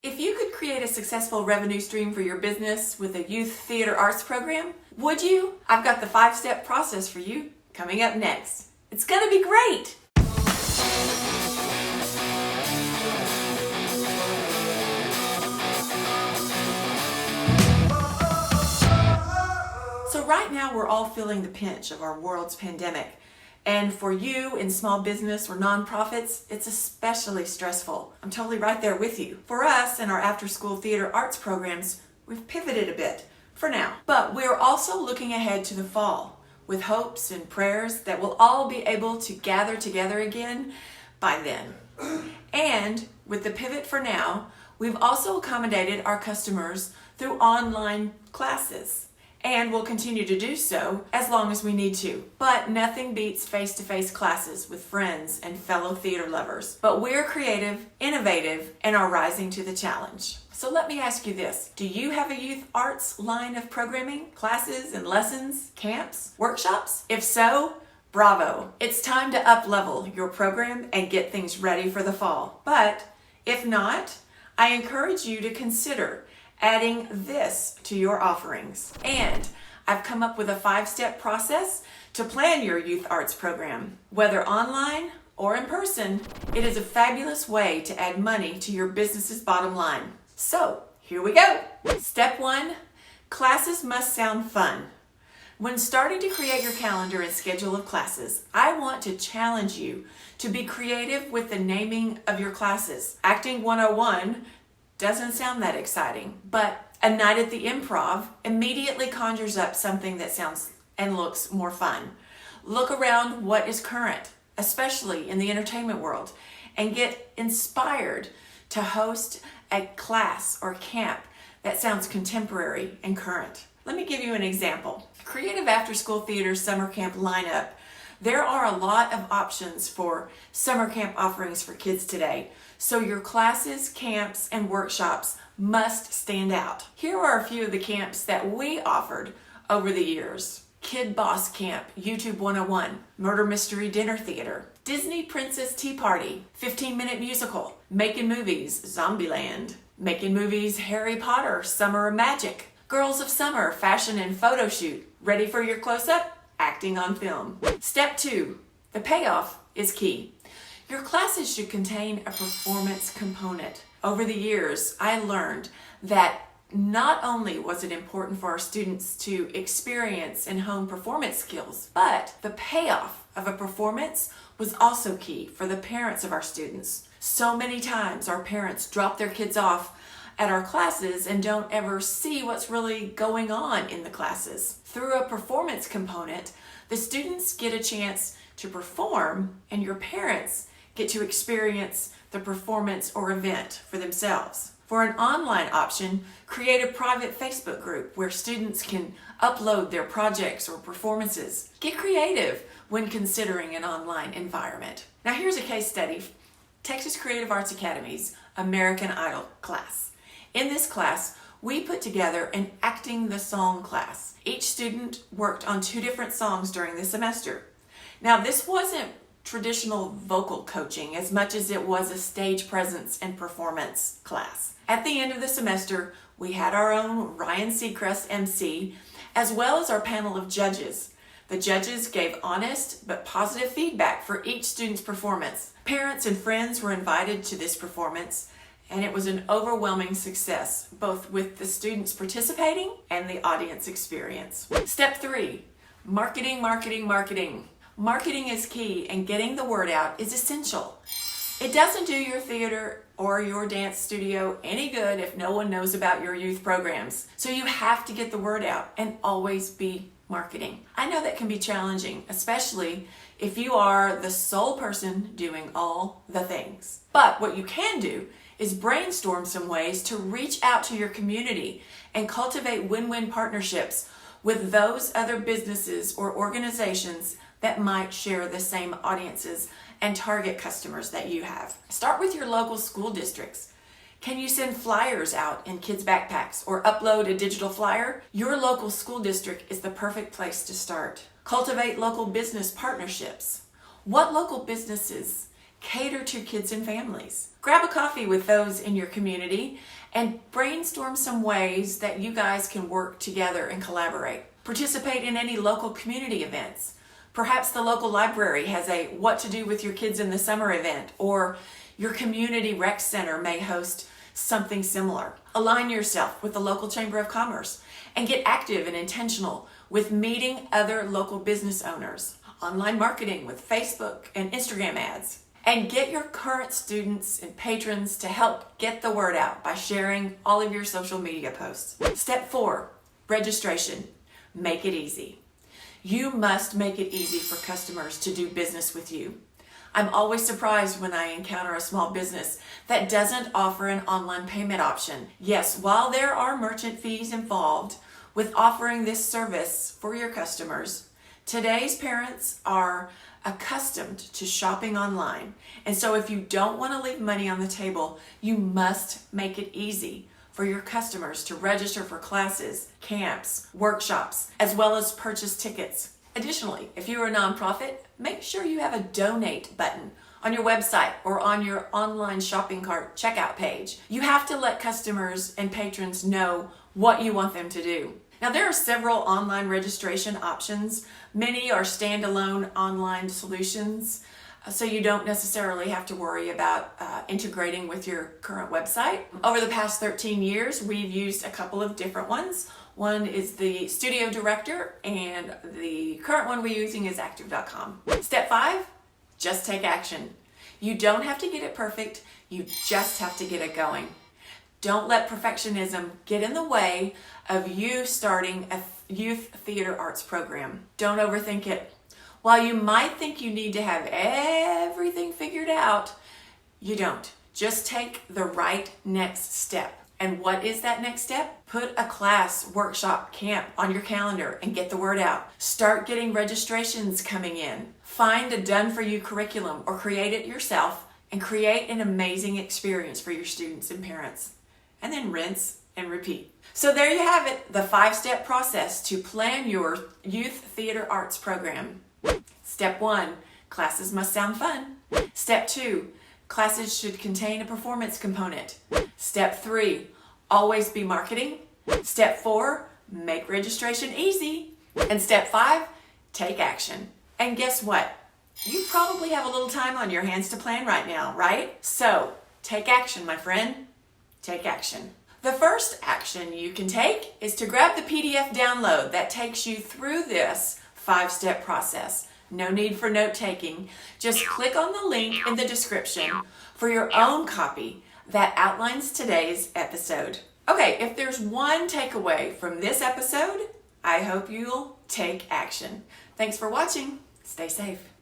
If you could create a successful revenue stream for your business with a youth theater arts program, would you? I've got the 5-step process for you coming up next. It's gonna be great! So right now we're all feeling the pinch of our world's pandemic. And for you in small business or nonprofits, it's especially stressful. I'm totally right there with you. For us in our after-school theater arts programs, we've pivoted a bit for now. But we're also looking ahead to the fall with hopes and prayers that we'll all be able to gather together again by then. And with the pivot for now, we've also accommodated our customers through online classes. And we'll continue to do so as long as we need to. But nothing beats face-to-face classes with friends and fellow theater lovers. But we're creative, innovative, and are rising to the challenge. So let me ask you this. Do you have a youth arts line of programming, classes and lessons, camps, workshops? If so, bravo. It's time to up-level your program and get things ready for the fall. But if not, I encourage you to consider adding this to your offerings. And I've come up with a 5-step process to plan your youth arts program. Whether online or in person, it is a fabulous way to add money to your business's bottom line. So here we go. Step 1, classes must sound fun. When starting to create your calendar and schedule of classes, I want to challenge you to be creative with the naming of your classes. Acting 101 doesn't sound that exciting, but a night at the improv immediately conjures up something that sounds and looks more fun. Look around what is current, especially in the entertainment world, and get inspired to host a class or camp that sounds contemporary and current. Let me give you an example. Creative After School Theater Summer Camp lineup. There are a lot of options for summer camp offerings for kids today. So your classes, camps, and workshops must stand out. Here are a few of the camps that we offered over the years. Kid Boss Camp, YouTube 101, Murder Mystery Dinner Theater, Disney Princess Tea Party, 15-minute musical, Making Movies, Zombieland, Making Movies, Harry Potter, Summer of Magic, Girls of Summer, Fashion and Photo Shoot, ready for your close-up? Acting on film. Step 2, the payoff is key. Your classes should contain a performance component. Over the years, I learned that not only was it important for our students to experience and hone performance skills, but the payoff of a performance was also key for the parents of our students. So many times our parents drop their kids off at our classes and don't ever see what's really going on in the classes. Through a performance component, the students get a chance to perform and your parents get to experience the performance or event for themselves. For an online option, create a private Facebook group where students can upload their projects or performances. Get creative when considering an online environment. Now here's a case study. Texas Creative Arts Academy's American Idol class. In this class, we put together an Acting the Song class. Each student worked on 2 different songs during the semester. Now this wasn't traditional vocal coaching as much as it was a stage presence and performance class. At the end of the semester, we had our own Ryan Seacrest MC, as well as our panel of judges. The judges gave honest but positive feedback for each student's performance. Parents and friends were invited to this performance, and it was an overwhelming success, both with the students participating and the audience experience. Step 3, marketing, marketing, marketing. Marketing is key, and getting the word out is essential. It doesn't do your theater or your dance studio any good if no one knows about your youth programs. So you have to get the word out and always be marketing. I know that can be challenging, especially if you are the sole person doing all the things. But what you can do is brainstorm some ways to reach out to your community and cultivate win-win partnerships with those other businesses or organizations that might share the same audiences and target customers that you have. Start with your local school districts. Can you send flyers out in kids' backpacks or upload a digital flyer? Your local school district is the perfect place to start. Cultivate local business partnerships. What local businesses cater to kids and families. Grab a coffee with those in your community and brainstorm some ways that you guys can work together and collaborate. Participate in any local community events. Perhaps the local library has a What to Do with Your Kids in the Summer event, or your community rec center may host something similar. Align yourself with the local Chamber of Commerce and get active and intentional with meeting other local business owners. Online marketing with Facebook and Instagram ads. And get your current students and patrons to help get the word out by sharing all of your social media posts. Step 4, registration. Make it easy. You must make it easy for customers to do business with you. I'm always surprised when I encounter a small business that doesn't offer an online payment option. Yes, while there are merchant fees involved with offering this service for your customers, today's parents are accustomed to shopping online. And so if you don't want to leave money on the table, you must make it easy for your customers to register for classes, camps, workshops, as well as purchase tickets. Additionally, if you're a nonprofit, make sure you have a donate button on your website or on your online shopping cart checkout page. You have to let customers and patrons know what you want them to do. Now, there are several online registration options. Many are standalone online solutions, so you don't necessarily have to worry about integrating with your current website. Over the past 13 years, we've used a couple of different ones. One is the Studio Director, and the current one we're using is Active.com. Step 5, just take action. You don't have to get it perfect, you just have to get it going. Don't let perfectionism get in the way of you starting a youth theater arts program. Don't overthink it. While you might think you need to have everything figured out, you don't. Just take the right next step. And what is that next step? Put a class, workshop, camp on your calendar and get the word out. Start getting registrations coming in. Find a done-for-you curriculum or create it yourself and create an amazing experience for your students and parents. And then rinse and repeat. So there you have it, the 5-step process to plan your youth theater arts program. Step 1, classes must sound fun. Step 2, classes should contain a performance component. Step 3, always be marketing. Step 4, make registration easy. And step 5, take action. And guess what? You probably have a little time on your hands to plan right now, right? So take action, my friend. Take action. The first action you can take is to grab the PDF download that takes you through this 5-step process. No need for note-taking. Just click on the link in the description for your own copy that outlines today's episode. Okay, if there's one takeaway from this episode, I hope you'll take action. Thanks for watching. Stay safe.